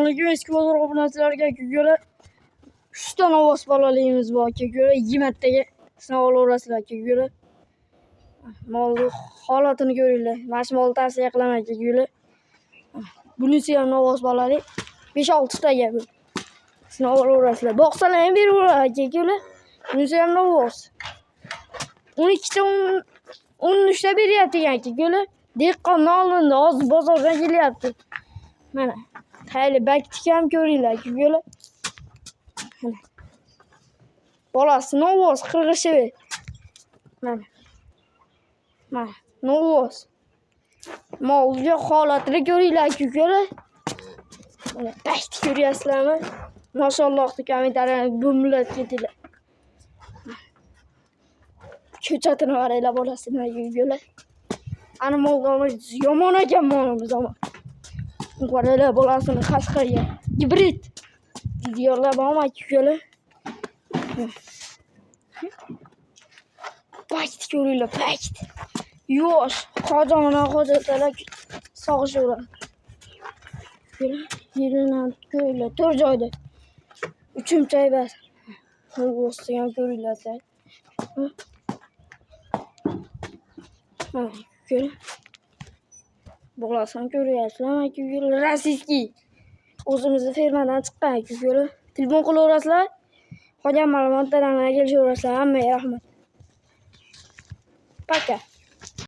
Assalomu eski bozor obunachilarga ko'ra 3 ta ovoz bolaligimiz bor ko'ra 20 taga sinab olaverasizlar ko'ra. Molni holatini ko'ringlar. Mana shu molni tavsiya qilaman ko'ra. Bunisi ham ovoz bolalik 5-6 taga bu. Sinab olaverasizlar. Boqsalar ham beraveradi ko'ra. Bunisi ham ovoz. 12 ta 13 ta beryapti ko'ra. Dehqonni oldinda hozir bozordan kelyapti. Mana hayli baktik ham ko'ringlar ko'ra. Mana bolasini ovoz qirg'ishi. Mana ovoz. Molga holatini ko'ringlar ko'ra. Mana baktik ko'ryapsizlarmi? Mashalloh kommentariyaga bo'mlab ketinglar. Ko'chatini qaranglar bolasini ko'ra. Ana molimiz yomon ekan molimiz ama. Qaranglar bolasini Qashqarga. Gibrid. Diyorlar bormi ko'ra. Baktik ko'ringlar, baktik. Yosh, hojatlar sog'ishaveradi. Yerini ko'ringlar, 4 joyda. Uchimchay bas. O'g'si ham ko'ringlar. Mana ko'ring. Bolasini ko'ryapsizlarmi ko'ra? Rossiyskiy. O'zimizni fermadan chiqqan ko'ra. Telefon qilaverasizlar. Qolgan ma'lumotlarni kelishaverasizlar. Hammaga rahmat. Пока.